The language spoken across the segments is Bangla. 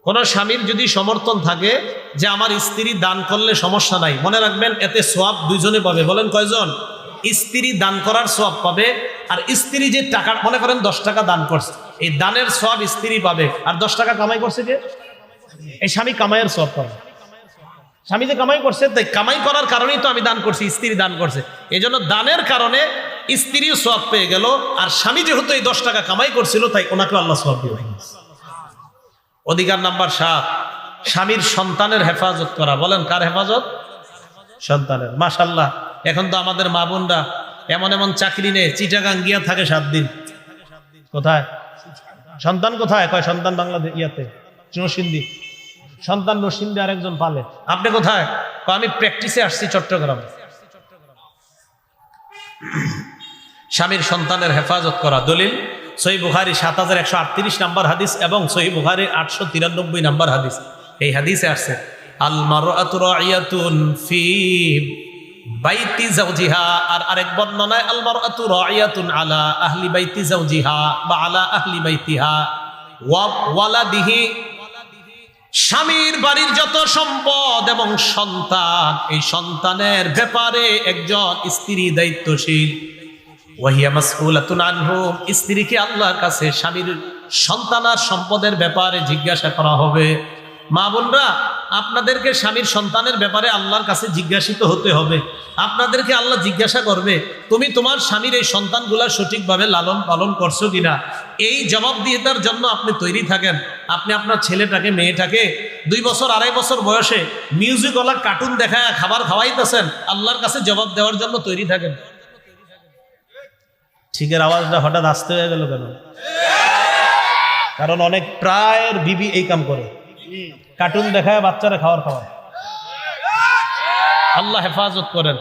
কোন স্বামীর যদি সমর্থন থাকে যে আমার স্ত্রী দান করলে সমস্যা নাই, মনে রাখবেন এতে সওয়াব দুইজনে পাবে। বলেন কয়জন? স্ত্রী দান করার সওয়াব পাবে, আর স্ত্রী যে টাকা, মনে করেন 10 টাকা দান করছে, এই দানের সওয়াব স্ত্রী পাবে, আর 10 টাকা কামাই করছে কে? এই স্বামী কামাইয়ের সওয়াব পাবে। স্বামী যে কামাই করছে, তাই কামাই করার কারণেই তো আমি দান করছি, স্ত্রী দান করছে, এই জন্য দানের কারণে স্ত্রীও সওয়াব পেয়ে গেল, আর স্বামী যেহেতু এই 10 টাকা কামাই করছিল তাই ওনাকে আল্লাহ সওয়াব দিবে। অধিকার নাম্বার 7, স্বামীর সন্তানের হেফাজত করা। বলেন কার হেফাজত? সন্তানের। মাশাআল্লাহ, এখন তো আমাদের মা বোনরা এমন এমন চাকরি নেই, চিটাগাং গিয়া থাকে 7 দিন। কোথায় সন্তান? কোথায়? কয় সন্তান বাংলাদেশ ইয়াতে নরসিংদী, সন্তান নরসিংদী আরেকজন পালে। আপনি কোথায়? আমি প্র্যাকটিসে আসছি চট্টগ্রাম। স্বামীর সন্তানের হেফাজত করা। দলিল সহিহ বুখারী 7138 নম্বর হাদিস এবং সহিহ বুখারী 893 নম্বর হাদিস। এই হাদিসে আসছে আল মারআতু রাইয়াতুন ফি বাইতি যাওজিহা, আর আরেক বর্ণনায় আল মারআতু রাইয়াতুন আলা আহলি বাইতি যাওজিহা বা আলা আহলি বাইতিহা ওয়া ওয়ালাদিহি। স্বামীর বাড়ির যত সম্পদ এবং সন্তান, এই সন্তানের ব্যাপারে একজন স্ত্রী দায়িত্বশীল। ওয়াহিয়া মাসউলাতুন আনহুম, স্ত্রীকে আল্লাহর কাছে স্বামীর সন্তান আর সম্পদের ব্যাপারে জিজ্ঞাসা করা হবে। মা বোনরা, আপনাদেরকে স্বামীর সন্তানের ব্যাপারে আল্লাহর কাছে জিজ্ঞাসিত হতে হবে। আপনাদেরকে আল্লাহ জিজ্ঞাসা করবে, তুমি তোমার স্বামীর এই সন্তানগুলা সঠিকভাবে লালন পালন করছো কিনা। এই জবাবদিহিতার জন্য আপনি তৈরি থাকেন। আপনি আপনার ছেলেটাকে মেয়েটাকে 2 বছর 2.5 বছর বয়সে মিউজিকওয়ালা কার্টুন দেখায় খাবার খাওয়াইতেছেন, আল্লাহর কাছে জবাব দেওয়ার জন্য তৈরি থাকেন। ঠিকের আওয়াজটা হঠাৎ আসতে হয়ে গেল কেন? কারণ অনেক প্রায়ের বিবি এই কাম করে, কার্টুন দেখায় বাচ্চারা খাবার খাওয়ায়। আল্লাহ হেফাজত করেন।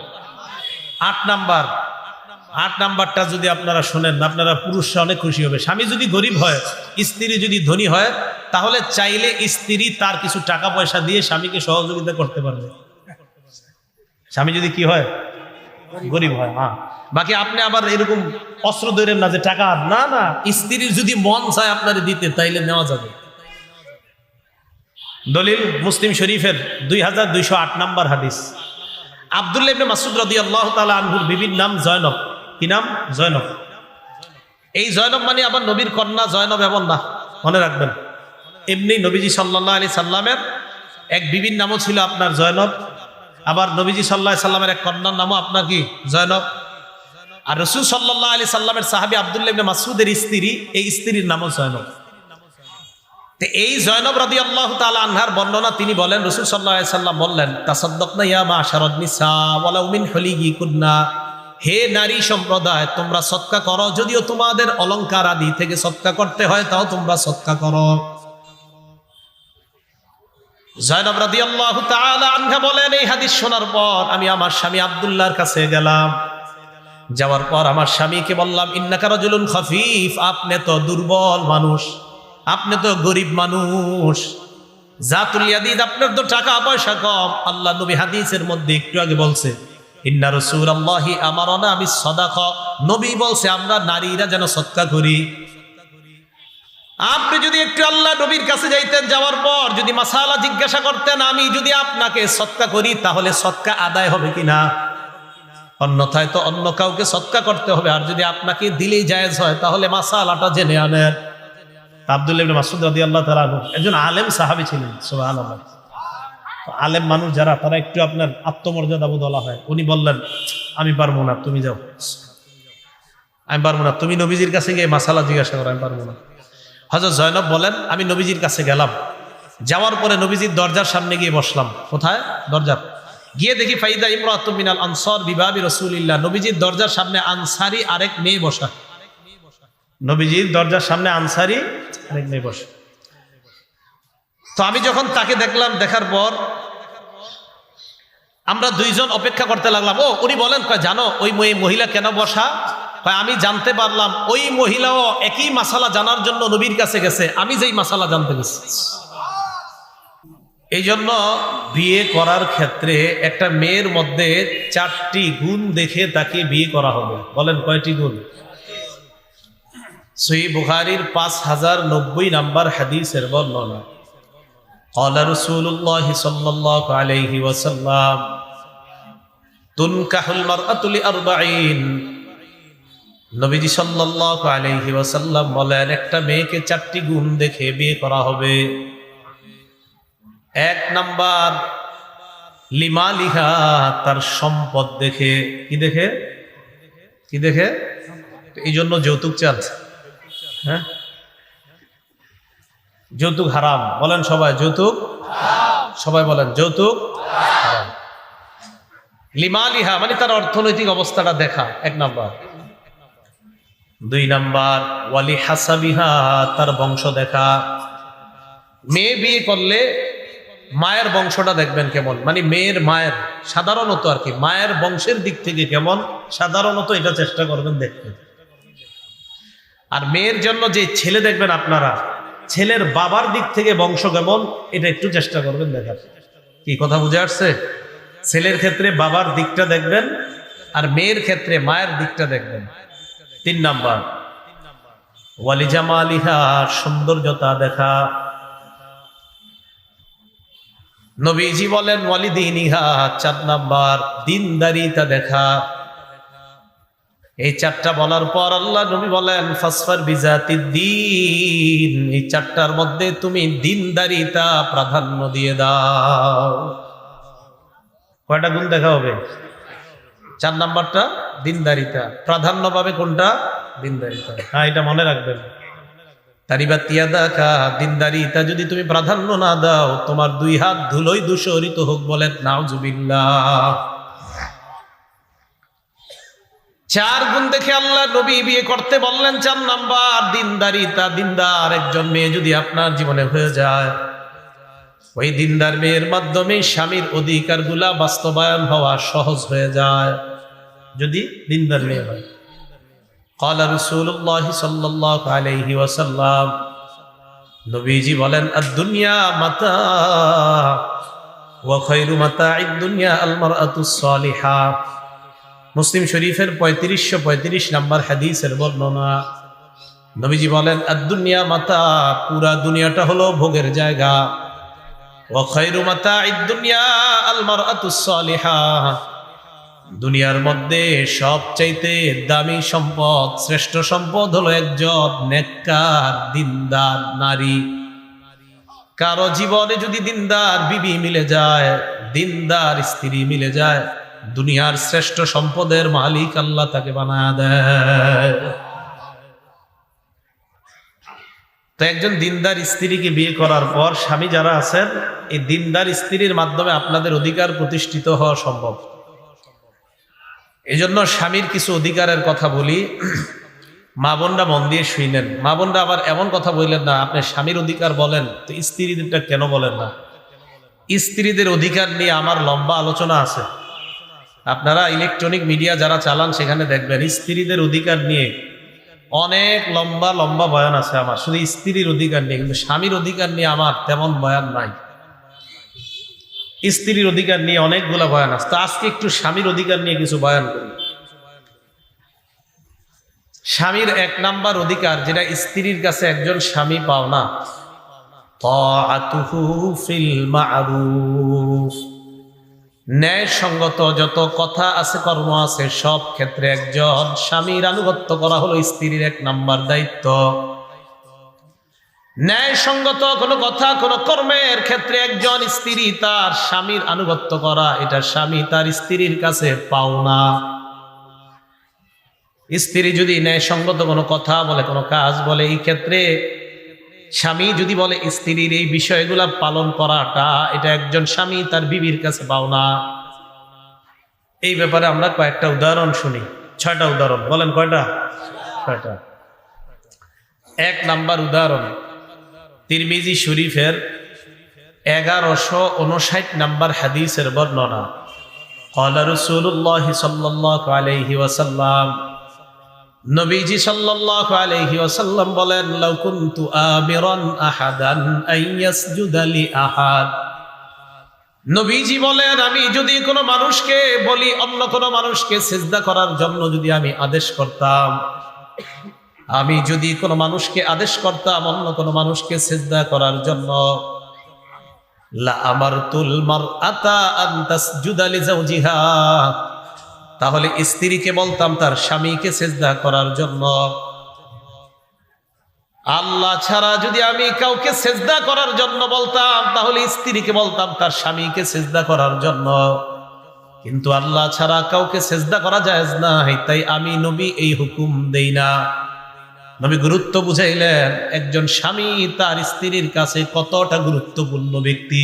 8 নাম্বারটা যদি আপনারা শোনেন, আপনারা পুরুষরা অনেক খুশি হবে। স্বামী যদি গরিব হয়, স্ত্রী যদি ধনী হয়, তাহলে চাইলে স্ত্রী তার কিছু টাকা পয়সা দিয়ে স্বামীকে সহযোগিতা করতে পারবে। স্বামী যদি কি হয়? গরিব হয়। বাকি আপনি আবার এরকম অস্ত্র ধরেন না যে টাকা, না না, স্ত্রীর যদি মন চায় আপনার দিতে, তাইলে নেওয়া যাবে। দলিল মুসলিম শরীফের 2208 নম্বর হাদিস। আব্দুল্লাহ ইবনে মাসউদ রাদিয়াল্লাহু তাআলা আনহুর বিবির নাম জয়নব। কি নাম? জয়নব। এই জয়নব মানে আবার নবীর কন্যা জয়নব এমন না, মনে রাখবেন। এমনি নবীজি সাল্লাল্লাহু আলাইহি সাল্লামের এক বিবির নামও ছিল আপনার জয়নব, আবার নবীজি সাল্লাল্লাহু আলাইহি সাল্লামের এক কন্যার নামও আপনার কি? জয়নব। আর রাসূল সাল্লাল্লাহু আলাইহি সাল্লামের সাহাবী আব্দুল্লাহ ইবনে মাসউদের স্ত্রী, এই স্ত্রীর নামও জয়নব। তো এই জয়নব রাদিয়াল্লাহু তাআলা আনহার বর্ণনা, তিনি বলেন রাসূল সাল্লাল্লাহু আলাইহি সাল্লাম বললেন, তাসাদ্দাকনা ইয়া মাশারান নিসা ওয়ালাউ মিন হুলিয়িকুন্না, হে নারী সম্প্রদায়, তোমরা সদকা করো, যদিও তোমাদের অলংকার আদি থেকে সদকা করতে হয়, তাও তোমরা সদকা করো। জয়নব রাদিয়াল্লাহু তাআলা আনহা বলেন, এই হাদিস শোনার পর আমি আমার স্বামী আব্দুল্লাহর কাছে গেলাম। যাওয়ার পর আমার স্বামীকে বললাম, ইন্নাকা রাজুলুন খাফিফ, আপনি তো দুর্বল মানুষ, আপনি তো গরিব মানুষ, জাতুল ইয়াদিদ, আপনার তো টাকা পয়সা কম। আল্লাহ নবী হাদিসের মধ্যে একটু আগে বলছে, ইন্না রাসূলুল্লাহি আমারানা বিস-সাদাকা, নবী বলছে আমরা নারীরা যেন সদকা করি। আপনি যদি একটু আল্লাহ নবীর কাছে যাইতেন, যাওয়ার পর যদি মাসালা জিজ্ঞাসা করতেন, আমি যদি আপনাকে সদকা করি তাহলে সদকা আদায় হবে কিনা, অন্যথায় তো অন্য কাউকে সদকা করতে হবে, আর যদি আপনাকে দিলেই জায়েজ হয় তাহলে মাসালাটা জেনে আনেন। আব্দুল্লাহ ইবনে মাসউদ রাদিয়াল্লাহু তাআলা আনহু একজন আলেম সাহাবী ছিলেন। সুবহানাল্লাহ। আলেম মানুষ যারা, তারা একটু আপনার আত্মমর্যাদা বোধ বলা হয়। উনি বললেন, আমি পারবো না, তুমি যাও, আমি পারবো না, তুমি নবীজির কাছে গিয়ে মাসালা জিজ্ঞাসা করো, আমি পারবো না। হযরত জয়নব বলেন, আমি নবীজির কাছে গেলাম, যাওয়ার পরে নবীজির দরজার সামনে গিয়ে বসলাম। কোথায়? দরজার। গিয়ে দেখি ফাইদা ইমরাতুম মিনাল আনসার বিবাবি রাসূলিল্লাহ, নবীজির দরজার সামনে আনসারী আরেক মেয়ে বসা। নবীজির দরজার সামনে আনসারী আরেক মেয়ে বসা। তো আমি যখন তাকে দেখলাম, দেখার পর আমরা দুইজন অপেক্ষা করতে লাগলাম। উনি বলেন, জানো ওই মহিলা কেন বসা? আমি জানতে পারলাম ওই মহিলাও একই মাসালা জানার জন্য নবীর কাছে গেছে, আমি যেই মাসালা জানতে গেছি। এই জন্য বিয়ে করার ক্ষেত্রে একটা মেয়ের মধ্যে 4টি গুণ দেখে তাকে বিয়ে করা হবে। বলেন কয়টি গুণ? সহিহ বুখারীর 5090 নম্বর হাদিসের বর্ণনা। قال رسول الله صلى الله عليه وسلم تنكح المرأة لأربعين নবীজি সাল্লাল্লাহু আলাইহি ওয়াসাল্লাম বলেন একটা মেয়েকে চারটি গুণ দেখে বিয়ে করা হবে। এক নাম্বার লিমালিহা, তার সম্পদ দেখে। কি দেখে? কি দেখে? এই জন্য যৌতুক চাচ্ছে। হ্যাঁ, যৌতুক হারাম। বলেন সবাই যৌতুক, সবাই বলেন যৌতুক হারাম। লিমালিহা মানে তার অর্থনৈতিক অবস্থাটা দেখা, এক নাম্বার। দুই নাম্বার ওয়ালি হাসাবিহা, তার বংশ দেখা। মেয়ে বিয়ে করলে মায়ের বংশটা দেখবেন কেমন, মানে মেয়ের মায়ের সাধারণত আর কি মায়ের বংশের দিক থেকে কেমন, সাধারণত এটা চেষ্টা করবেন দেখতে। আর মেয়ের জন্য যে ছেলে দেখবেন আপনারা, ছেলের বাবার দিক থেকে বংশ কেমন, এটা একটু চেষ্টা করবেন দেখার। কি কথা বুঝে আসছে? ছেলের ক্ষেত্রে বাবার দিকটা দেখবেন, আর মেয়ের ক্ষেত্রে মায়ের দিকটা দেখবেন। তিন নাম্বার ওয়ালি জামালিহা, সৌন্দর্যতা দেখা। নবীজি বলেন ওয়ালি দীনিহা, চার নাম্বার দিনদারিতা দেখা। এই চারটা বলার পর আল্লাহ নবী বলেন ফাসফার বিজাতিদ দ্বীন, এই চারটার মধ্যে তুমি দিনদারিতা প্রাধান্য দিয়ে দাও। কয়টা গুণ দেখা হবে? চার নাম্বারটা দিনদারিতা, প্রাধান্য পাবে কোনটা? দিনদারিতা। হ্যাঁ, এটা মনে রাখবেন। তারিবাত ইয়াদাকা, দিনদারিতা যদি তুমি প্রাধান্য না দাও, তোমার দুই হাত ধুলোই দূষরিত হোক, বলেন নাউজুবিল্লাহ। চার গুণ দেখে আল্লাহ নবী বিয়ে করতে বললেন। চার নাম্বার দিনদারিতা। দিনদার একজন মেয়ে যদি আপনার জীবনে হয়ে যায়, ওই দিনদার মেয়ের মাধ্যমে স্বামীর অধিকারগুলা বাস্তবায়ন হওয়া সহজ হয়ে যায়, যদি দিনদার মেয়ে হয়। قال رسول الله صلى الله عليه وسلم, নবীজি বলেন আদ-দুনিয়া মাতা' ওয়া খায়রু মাতা'id দুনিয়া আল-মারআতুস সালিহা। মুসলিম শরীফের 3535 নম্বর হাদিসের বর্ণনা। নবীজি বলেন আদ-দুনিয়া মাতা', পুরা দুনিয়াটা হলো ভোগের জায়গা। ওয়া খায়রু মাতা'id দুনিয়া আল-মারআতুস সালিহা, দুনিয়ার মধ্যে সবচাইতে দামি সম্পদ, শ্রেষ্ঠ সম্পদ হলো একজন নেককার দিনদার নারী। কারো জীবনে যদি দিনদার বিবি মিলে যায়, দিনদার স্ত্রী মিলে যায়, দুনিয়ার শ্রেষ্ঠ সম্পদের মালিক আল্লাহ তাকে বানায় দেয়। তো একজন দিনদার স্ত্রীকে বিয়ে করার পর স্বামী যারা আছেন, এই দিনদার স্ত্রীর মাধ্যমে আপনাদের অধিকার প্রতিষ্ঠিত হওয়া সম্ভব। এই জন্য স্বামীর কিছু অধিকারের কথা বলি, মা বোনরা মন দিয়ে শুনেন। মা বোনরা আবার এমন কথা বললেন না, আপনি স্বামীর অধিকার বলেন তো স্ত্রীদেরটা কেন বলেন না? স্ত্রীদের অধিকার নিয়ে আমার লম্বা আলোচনা আছে। আপনারা ইলেকট্রনিক মিডিয়া যারা চালান সেখানে দেখবেন স্ত্রীদের অধিকার নিয়ে অনেক লম্বা লম্বা বয়ান আছে আমার, শুধু স্ত্রীর অধিকার নিয়ে। কিন্তু স্বামীর অধিকার নিয়ে আমার তেমন বয়ান নাই। স্ত্রীর অধিকার নিয়ে অনেকগুলা বয়ান আছে। তো আজকে একটু স্বামীর অধিকার নিয়ে কিছু বয়ান করি। স্বামীর এক নাম্বার অধিকার, যেটা স্ত্রীর কাছে একজন স্বামী পাও না, তাআতুহু ফিল মা'রুফ, ন্যায়সঙ্গত যত কথা আছে, কর্ম আছে, সব ক্ষেত্রে একজন স্বামীর আনুগত্য করা হলো স্ত্রীর এক নাম্বার দায়িত্ব। ন্যায়সঙ্গত কোনো কথা, কোনো কর্মের ক্ষেত্রে একজন স্ত্রী তার স্বামীর আনুগত্য করা, এটা স্বামী তার স্ত্রীর কাছে পাওনা। স্ত্রী যদি ন্যায়সঙ্গত কোনো কথা বলে, কোনো কাজ বলে, এই ক্ষেত্রে স্বামী যদি বলে স্ত্রীর এই বিষয়গুলা পালন করাটা, এটা একজন স্বামী তার বিবির কাছে পাওনা। এই ব্যাপারে আমরা কয়েকটা উদাহরণ শুনি। 6টা উদাহরণ। বলেন কয়টা? 6টা। এক নাম্বার উদাহরণ তিরমিজি শরীফের 1159 নম্বর হাদিসের বর্ণনা। قال رسول الله صلى الله عليه وسلم, নবীজি সাল্লাল্লাহু আলাইহি ওয়াসাল্লাম বলেন লাউ কুনতু আমিরান আহাদান আন ইয়াসজুদা লি আহাদ, নবীজি বলেন আমি যদি কোনো মানুষকে বলি, অন্য কোনো মানুষকে সিজদা করার জন্য যদি আমি আদেশ করতাম, আমি যদি কোনো মানুষকে আদেশ করতাম অন্য কোনো মানুষকে সিজদা করার জন্য, লা আমারতুল মারআতা আন তাসজুদা লিজাওজিহা, তাহলে স্ত্রীকে বলতাম তার স্বামীকে সিজদা করার জন্য। আল্লাহ ছাড়া যদি আমি কাউকে সিজদা করার জন্য বলতাম, তাহলে স্ত্রীকে বলতাম তার স্বামীকে সিজদা করার জন্য। কিন্তু আল্লাহ ছাড়া কাউকে সিজদা করা জায়েজ নাই, তাই আমি নবী এই হুকুম দেই না। নবী গুরুত্ব বুঝাইলেন একজন স্বামী তার স্ত্রীর কাছে কতটা গুরুত্বপূর্ণ ব্যক্তি।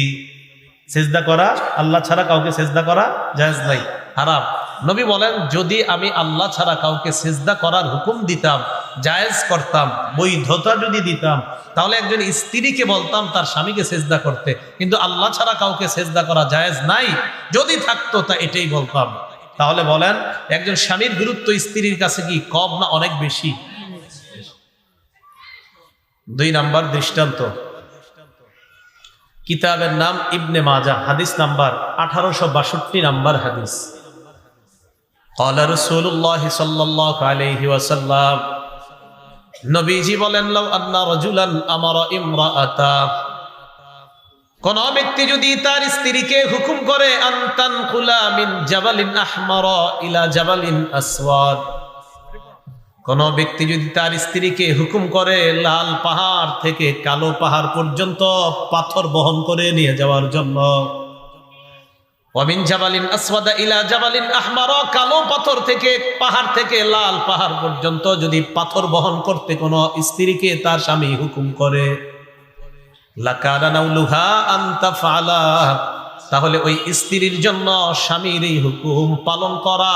সিজদা করা, আল্লাহ ছাড়া কাউকে সিজদা করা জায়েজ নাই, হারাম। নবী বলেন যদি আমি আল্লাহ ছাড়া কাউকে সিজদা করার হুকুম দিতাম, জায়েজ করতাম, বৈধতা যদি দিতাম, তাহলে একজন স্ত্রীকে বলতাম তার স্বামীকে সিজদা করতে। কিন্তু আল্লাহ ছাড়া কাউকে সিজদা করা জায়েজ নাই, যদি থাকতো তা এটাই বলতাম। তাহলে বলেন একজন স্বামীর গুরুত্ব স্ত্রীর কাছে কি কম না অনেক বেশি? 2 নাম্বার দৃষ্টান্ত, কিতাবের নাম ইবনে মাজাহ, হাদিস নাম্বার 1862 নাম্বার হাদিস। قال رسول الله صلى الله عليه وسلم, নবীজি বলেন লাউ আন্না রাজুলান আমারা ইমরাআতা, কোন ব্যক্তি যদি তার স্ত্রীকে হুকুম করে আনতান কুলা মিন জাবালিন আহমারা ইলা জাবালিন আসওয়াদ, কোন ব্যক্তি যদি তার স্ত্রীকে হুকুম করে লাল পাহাড় থেকে কালো পাহাড় পর্যন্ত পাথর বহন করে নিয়ে যাওয়ার জন্য, ওয়ামিন জাবালিন আসওয়াদা ইলা জাবালিন আহমারা, কালো পাথর থেকে পাহাড় থেকে লাল পাহাড় পর্যন্ত যদি পাথর বহন করতে কোন স্ত্রীকে তার স্বামী হুকুম করে, লাকানা নাউলুহা আন তাফআলা, তাহলে ওই স্ত্রীর জন্য স্বামীর এই হুকুম পালন করা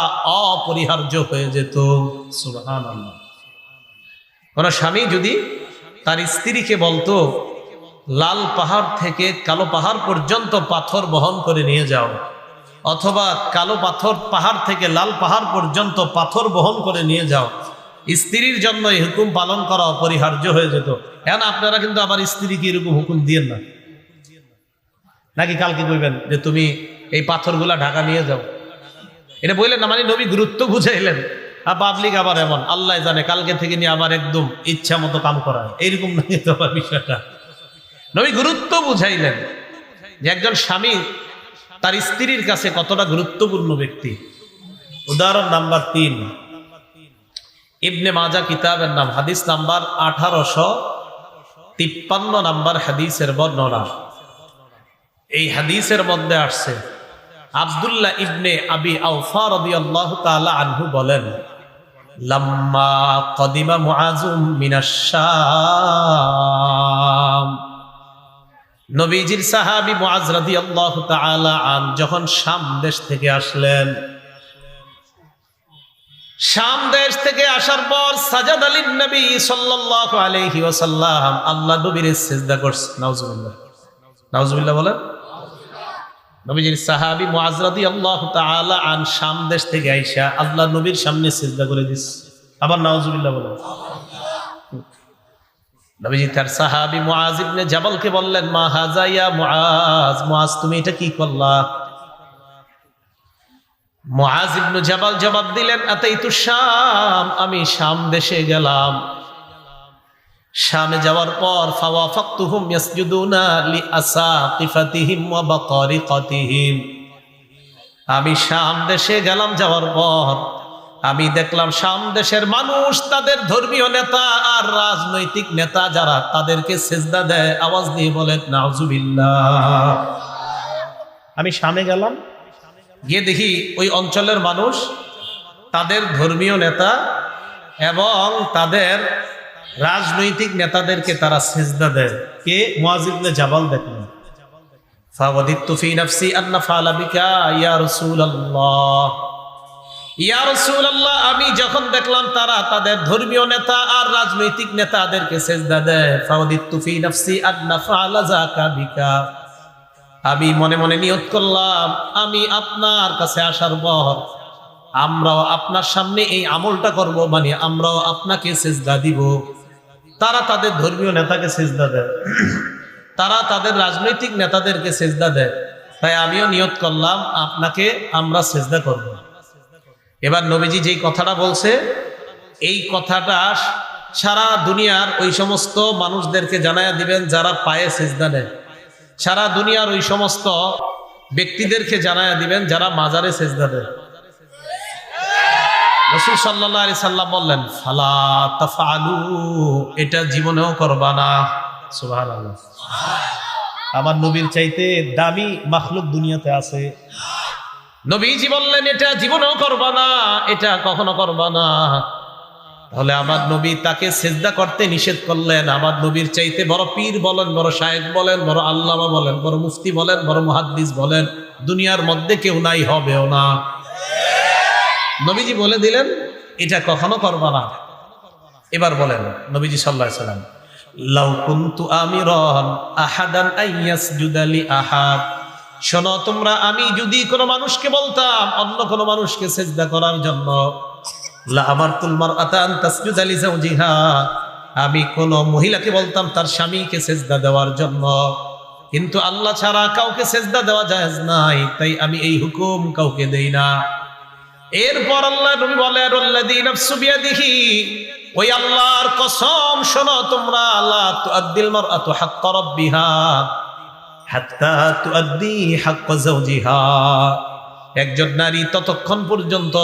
অপরিহার্য হয়ে যেত। সুবহানাল্লাহ। কোন স্বামী যদি তার স্ত্রীকে বলতো লাল পাহাড় থেকে কালো পাহাড় পর্যন্ত পাথর বহন করে নিয়ে যাও, অথবা কালো পাহাড় থেকে লাল পাহাড় পর্যন্ত পাথর বহন করে নিয়ে যাও, স্ত্রীর জন্য এই হুকুম পালন করা অপরিহার্য হয়ে যেত। এখন আপনারা কিন্তু আবার স্ত্রীকে এরকম হুকুম দিয়েন না, নাকি কালকে বলবেন যে তুমি এই পাথরগুলা ঢাকা নিয়ে যাও, এটা বললেন না, মানে নবী গুরুত্ব বুঝাইলেন। আর পাবলিক আবার এমন আল্লাহ জানে কালকে থেকে নিয়ে আবার একদম ইচ্ছা মতো কাম করা, এইরকম নাকি তো আবার বিষয়টা। নবী গুরুত্ব বুঝাইলেন যে একজন স্বামী তার স্ত্রীর কাছে কতটা গুরুত্বপূর্ণ ব্যক্তি। উদাহরণ নাম্বার 3, ইবনে মাজাহ কিতাবের নাম, হাদিস নাম্বার 1853 নাম্বার হাদিসের বর্ণনা। এই হাদিসের মধ্যে আসছে আব্দুল্লাহ ইবনে আবি আওফা রাদিয়াল্লাহু তাআলা আনহু বলেন, লাম্মা কদিমা মুআযুম মিনাশ শাম, নবীজির সাহাবী মুআজ রাদিয়াল্লাহু তাআলা আন যখন শাম দেশ থেকে আসলেন, শাম দেশ থেকে আসার পর সাজাদা লিন নবী সাল্লাল্লাহু আলাইহি ওয়াসাল্লাম, আল্লাহ নবীর সিজদা করছে। নাউজুবিল্লাহ, নাউজুবিল্লাহ বলেন। নবীজির সাহাবী মুআজ রাদিয়াল্লাহু তাআলা আন শাম দেশ থেকে আইসা আল্লাহ নবীর সামনে সিজদা করে দিস। আবার নাউজুবিল্লাহ বলেন। নবীজি তার সাহাবী মুআজ ইবনে জাবালকে বললেন, মা হাযা ইয়া মুআজ, মুআজ তুমি এটা কি করলা? মুআজ ইবনে জাবাল জবাব দিলেন, আতাইতু শাম, আমি শাম দেশে গেলাম। শামে যাওয়ার পর ফাওয়াফাকতুহুম ইয়াসজুদুনা লিআসাকিফাতিহিম ওয়া বাতারিকাতিহিম, আমি শাম দেশে গেলাম, যাওয়ার পর আমি দেখলাম শাম দেশের মানুষ তাদের ধর্মীয় নেতা আর রাজনৈতিক নেতা যারা তাদেরকে সিজদা দেয়। আওয়াজ দিয়ে বলেন নাউজুবিল্লাহ। আমি শামে গেলাম, গিয়ে দেখি ওই অঞ্চলের মানুষ তাদের ধর্মীয় নেতা এবং তাদের রাজনৈতিক নেতাদেরকে তারা সিজদা দেয়। কে? মুআজ ইবনে জাবাল দেখলেন। ফাওয়াদিতু ফি নাফসি আন্না ফাআলা বিকা ইয়া রাসূলুল্লাহ, ইয়া রাসূলুল্লাহ, আমি যখন দেখলাম তারা তাদের ধর্মীয় নেতা আর রাজনৈতিক নেতাদেরকে সিজদা দেয়, ফাওয়াদিতু ফি নাফসি আন্না ফাআলা যাকা বিকা, আমি মনে মনে নিয়ত করলাম আমি আপনার কাছে আসার পর আমরাও আপনার সামনে এই আমলটা করব, মানে আমরাও আপনাকে সিজদা দিব। তারা তাদের ধর্মীয় নেতাকে সিজদা দেয়, তারা তাদের রাজনৈতিক নেতাদেরকে সিজদা দেয়, তাই আমিও নিয়ত করলাম আপনাকে আমরা সিজদা করব। এবার নবীজি যেই কথাটা বলছে, এই কথাটা সারা দুনিয়ার ওই সমস্ত মানুষদেরকে জানায়া দিবেন যারা পায়ে সিজদা দেয়। সারা দুনিয়ার ওই সমস্ত ব্যক্তিদেরকে জানায়া দিবেন যারা মাজারে সেজদা দেয়। রাসূল সাল্লাল্লাহু আলাইহি সাল্লাম বললেন, ফালা তাফআলু, এটা জীবনেও করবা না। সুবহানাল্লাহ। আমার নবীর চাইতে দামি মাখলুক দুনিয়াতে আছে। নবীজি বললেন এটা জীবনেও করবা না, এটা কখনো করবা না। তাহলে আমার নবী তাকে সেজদা করতে নিষেধ করলেন। আমার নবীর চাইতে বড় পীর বলেন, বড় শায়েখ বলেন, বড় আল্লামা বলেন, বড় মুফতি বলেন, বড় মুহাদ্দিস বলেন, দুনিয়ার মধ্যে কেউ নাই, হবেও না। নবীজি বলে দিলেন এটা কখনো করবা না। এবার বলেন নবীজি সাল্লাল্লাহু আলাইহি সাল্লাম, লাউ কুনতু আমিরান আহাদান আইয়াসজুদা লি আহাদ, শোনো তোমরা, আমি যদি কোনো মানুষকে বলতাম অন্য কোনো মানুষকে সেজদা করার জন্য, লা আমারতুল মারআতা আন তাসজুদা লি যাওজিহা, আমি কোন মহিলাকে বলতাম তার স্বামীকে সেজদা দেওয়ার জন্য, কিন্তু আল্লাহ ছাড়া কাউকে সেজদা দেওয়া জায়েজ নাই, তাই আমি এই হুকুম কাউকে দেই না। এরপর আল্লাহ নবী বলেন, আল্লাযী নাফসু বিয়াদিহি, ওই আল্লাহর কসম, শোনো তোমরা, লা তুআদ্দিল মারআতু হাক্কা রাব্বিহা হাত্তা তুআদ্দি হাক্কা যাওজিহা, একজন নারী ততক্ষণ পর্যন্ত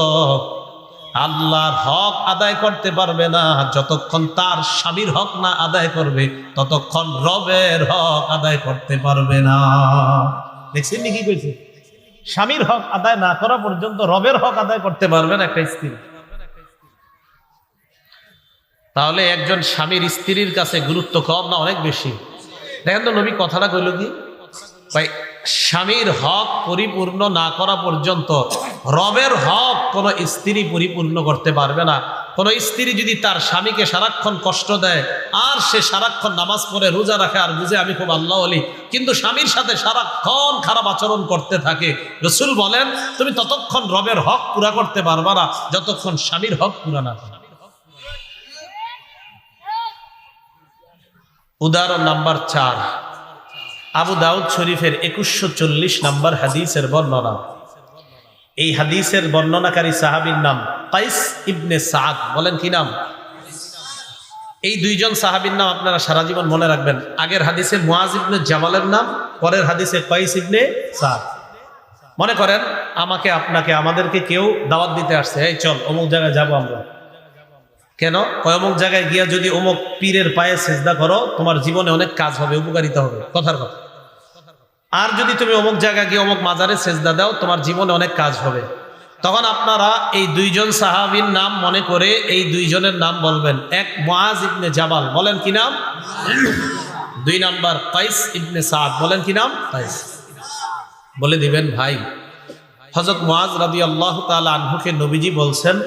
আল্লাহর হক আদায় করতে পারবে না যতক্ষণ তার স্বামীর হক না আদায় করবে, ততক্ষণ রবের হক আদায় করতে পারবে না। দেখছেন কি কইছে? স্বামীর হক আদায় না করা পর্যন্ত রবের হক আদায় করতে পারবে না একটা স্ত্রী। তাহলে একজন স্বামীর স্ত্রীর কাছে গুরুত্ব কম না অনেক বেশি? দেখেন তো নবী কথাটা কইল কি, ভাই স্বামীর হক পরিপূর্ণ না করা পর্যন্ত রবের হক কোন স্ত্রী পরিপূর্ণ করতে পারবে না। কোন স্ত্রী যদি তার স্বামীকে সারাক্ষণ কষ্ট দেয় আর সে সারাক্ষণ নামাজ পড়ে রোজা রাখে আর বুঝে আমি খুব আল্লাহ ওলি, কিন্তু স্বামীর সাথে সারাক্ষণ খারাপ আচরণ করতে থাকে, রাসূল বলেন তুমি ততক্ষণ রবের হক পুরা করতে পারবা না যতক্ষণ স্বামীর হক পুরা না হবে। উদাহরণ নাম্বার 4, আবু দাউদ শরীফের 2140 নম্বর হাদিসের বর্ণনা। এই হাদিসের বর্ণনাকারী সাহাবীর নাম কাইস ইবনে সাদ। বলেন কি নাম? এই দুইজন সাহাবীর নাম আপনারা সারা জীবন মনে রাখবেন। আগের হাদিসে মুআজ ইবনে জামালের নাম, পরের হাদিসে কাইস ইবনে সাদ। মনে করেন আমাকে, আপনাকে, আমাদেরকে কেউ দাওয়াত দিতে আসছে, এই চল অমুক জায়গায় যাবো আমরা। কেন? অমুক জায়গায় গিয়া যদি অমুক পীরের পায়ে সেজদা করো তোমার জীবনে অনেক কাজ হবে, উপকারিতা হবে, কথার কথা। আর যদি তুমি অমুক জায়গায় গিয়ে অমুক মাজারে সেজদা দাও তোমার জীবনে অনেক কাজ হবে। তখন আপনারা এই দুইজন সাহাবীর নাম মনে করে এই দুইজনের নাম বলবেন। এক মুআজ ইবনে জাবাল, বলেন কি নাম? 2 নাম্বার কাইস ইবনে সাদ, বলেন কি নাম? কাইস। বলে দিবেন ভাই, হযরত মুআজ রাদিয়াল্লাহু তাআলা আনহুকে নবীজি বলছেন,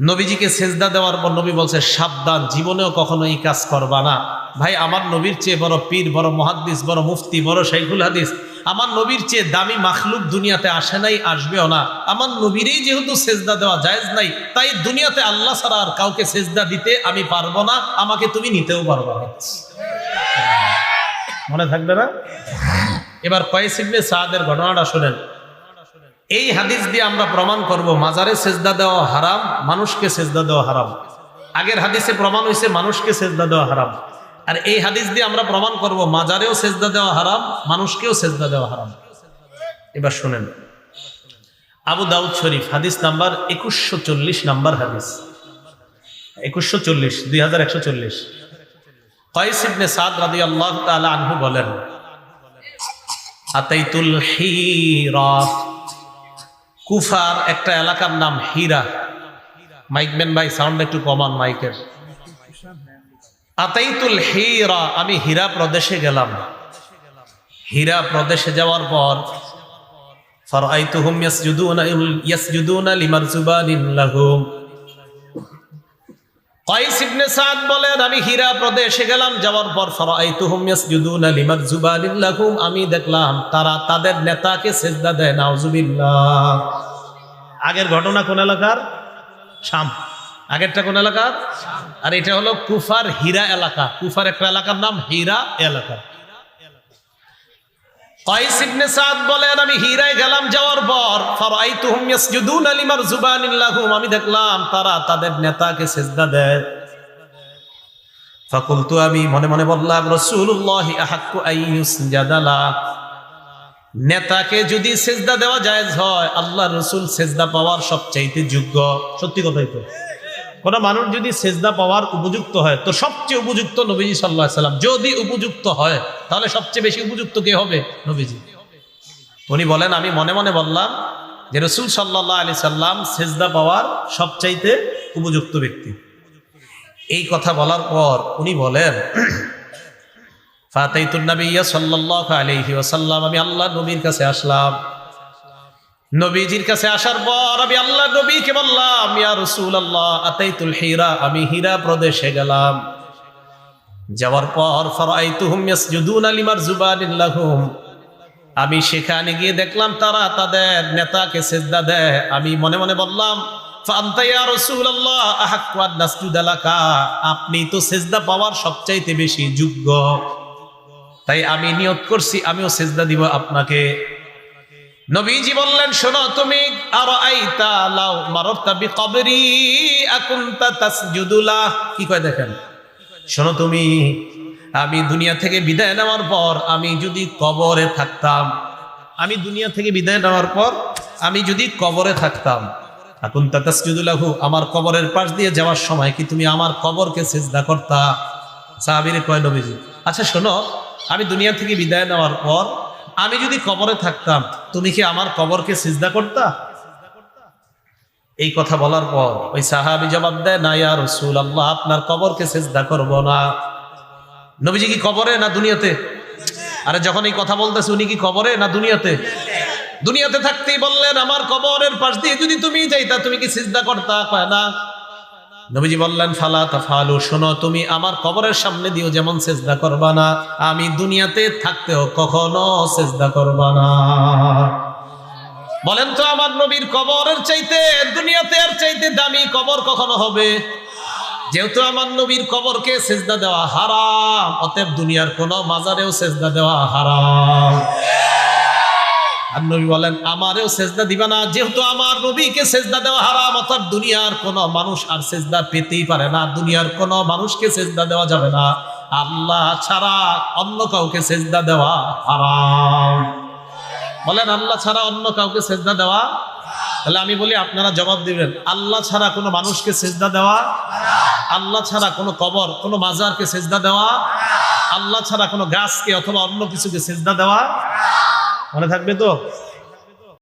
নবীজিকে সেজদা দেওয়ার পর নবী বলছে সাবধান, জীবনেও কখনো এই কাজ করবা না। ভাই আমার নবীর চেয়ে বড় পীর, বড় মুহাদ্দিস, বড় মুফতি, বড় শাইখুল হাদিস, আমার নবীর চেয়ে দামি মাখলুক দুনিয়াতে আসে নাই, আসবেও না। আমার নবীরই যেহেতু সেজদা দেওয়া জায়েজ নাই, তাই দুনিয়াতে আল্লাহ ছাড়া আর কাউকে সেজদা দিতে আমি পারবো না, আমাকে তুমি নিতেও পারবা না। মনে থাকবে না? এবার কাইস ইবনে সাদের ঘটনাটা শুনেন। এই হাদিস দিয়ে আমরা প্রমাণ করব মাজারে সেজদা দেওয়া হারাম, মানুষকে সেজদা দেওয়া হারাম। আগের হাদিসে প্রমাণ হয়েছে মানুষকে সেজদা দেওয়া হারাম, আর এই হাদিস দিয়ে আমরা প্রমাণ করব মাজারেও সেজদা দেওয়া হারাম, মানুষকেও সেজদা দেওয়া হারাম। এবার শুনেন, আবু দাউদ শরীফ হাদিস নাম্বার 2140 নাম্বার হাদিস, 2140, 2140। কাইস ইবনে সাদ রাদিয়াল্লাহু তাআলা আনহু বলেন, আতাইতুল হিরা, কুফার একটা এলাকার নাম হীরা। মাইকম্যান ভাই সাউন্ড একটু কমান মাইকের। আতাইতুল হীরা, আমি হীরা প্রদেশে গেলাম। হীরা প্রদেশে যাওয়ার পর ফারাআইতুহুম ইয়াসজুদুনা লিমারজুবানিন লাহুম। কাইস ইবনে সাদ বলেন আমি হীরা প্রদেশে গেলাম, যাওয়ার পর ফারাআইতুহুম ইয়াসজুদুনা লিমারজুবানিন লাহুম, আমি দেখলাম তারা তাদের নেতাকে সেজদা দেয়। নাউজুবিল্লাহ। আগের ঘটনা কোন এলাকার? শাম। আগেরটা কোন এলাকার? আর এটা হলো কুফার হীরা এলাকা। কুফার একটা এলাকার নাম হীরা এলাকা। কাইস ইবনে সাদ বলেন আমি হীরায় গেলাম, যাওয়ার পর ফারাআইতুহুম ইয়াসজুদুনা লিমারজুবানিন লাহুম, আমি দেখলাম তারা তাদের নেতাকে সেজদা দেয়। ফাকুলতু, আমি মনে মনে বললাম, রাসূলুল্লাহি আহাক্কু আইয়ুসজাদা লা, নেতাকে যদি সেজদা দেওয়া জায়েজ হয়, আল্লাহর রাসূল সেজদা পাওয়ার সবচাইতে যোগ্য। সত্যি কথাই তো, কোন মানুষ যদি সেজদা পাওয়ার উপযুক্ত হয় তো সবচেয়ে উপযুক্ত নবীজি সাল্লাল্লাহু আলাইহি সাল্লাম। যদি উপযুক্ত হয় তাহলে সবচেয়ে বেশি উপযুক্ত কে হবে? নবীজি। উনি বলেন, আমি মনে মনে বললাম যে রাসূল সাল্লাল্লাহু আলাইহি সাল্লাম সেজদা পাওয়ার সবচাইতে উপযুক্ত ব্যক্তি। এই কথা বলার পর উনি বলেন, ফাতাইতুন নাবিয়্যা সাল্লাল্লাহু আলাইহি ওয়াসাল্লাম, আমি আল্লাহর নবীর কাছে আসলাম। নবীজির কাছে আসার পর আমি আল্লাহর নবীকে বললাম, ইয়া রাসূলুল্লাহ আতাইতুল হিরা, আমি হিরা প্রদেশে গেলাম। যাওয়ার পর ফারাআইতুহুম ইয়াসজুদুনা লিমারজুবানিন লাহুম, আমি সেখানে গিয়ে দেখলাম তারা তাদের নেতাকে সেজদা দেয়। আমি মনে মনে বললাম, ফাআনতা ইয়া রাসূলুল্লাহ আহাক্কু আন নাসজুদা লাকা, আপনি তো সেজদা পাওয়ার সবচাইতে বেশি যোগ্য, তাই আমি নিয়ত করছি আমিও সেজদা দিব আপনাকে। নবীজি বললেন, শোনো, তুমি আরাআইতা লাউ মাররতা বিকবরি আকুনতা তাসজুদু লা, কি কয় দেখেন, শোনো তুমি, আমি দুনিয়া থেকে বিদায় নেওয়ার পর আমি যদি কবরে থাকতাম, আমি দুনিয়া থেকে বিদায় নেওয়ার পর আমি যদি কবরে থাকতাম, আকুনতা তাসজুদু লাহু, আমার কবরের পাশ দিয়ে যাওয়ার সময় কি তুমি আমার কবরকে সিজদা করতা? সাহাবীরে কয় নবীজি, আচ্ছা শোনো, আমি দুনিয়া থেকে বিদায় নেওয়ার পর আমি যদি কবরে থাকতাম, তুমি কি আমার কবরকে সিজদা করতা? এই কথা বলার পর ওই সাহাবী জবাব দেয়, না ইয়া রাসূলুল্লাহ, আপনার কবরকে সিজদা করব না। নবীজি কি কবরে না দুনিয়াতে? আরে যখন এই কথা বলতেছে উনি কি কবরে না দুনিয়াতে? দুনিয়াতে থাকতেই বললেন, আমার কবরের পাশ দিয়ে যদি তুমি যাইতা তুমি কি সিজদা করতা? কয় না। নবীজি বললেন, ফালা তাফালু, শোনো, তুমি আমার কবরের সামনে দিয়েও যেমন সিজদা করবা না, আমি দুনিয়াতে থাকতেও কখনো সিজদা করবা না। বলেন তো, আমার নবীর কবরের চাইতে দুনিয়াতে আর চাইতে দামি কবর কখনো হবে? যেহেতু আমার নবীর কবরকে সিজদা দেওয়া হারাম, অতএব দুনিয়ার কোন মাজারেও সিজদা দেওয়া হারাম। আর নবী বলেন, আমারেও সিজদা দিবা না, যেহেতু আমার নবীকে সিজদা দেওয়া হারাম, অর্থাৎ দুনিয়ার কোন মানুষ আর সিজদা পেতেই পারে না, দুনিয়ার কোন মানুষকে সিজদা দেওয়া যাবে না, আল্লাহ ছাড়া অন্য কাউকে সিজদা দেওয়া হারাম। বলেন, আল্লাহ ছাড়া অন্য কাউকে সিজদা দেওয়া? তাহলে আমি বলি, আপনারা জবাব দিবেন, আল্লাহ ছাড়া কোনো মানুষকে সিজদা দেওয়া, আল্লাহ ছাড়া কোনো কবর কোনো মাজারকে সিজদা দেওয়া, আল্লাহ ছাড়া কোনো গাছকে অথবা অন্য কিছুকে সিজদা দেওয়া, মনে থাকবে তো?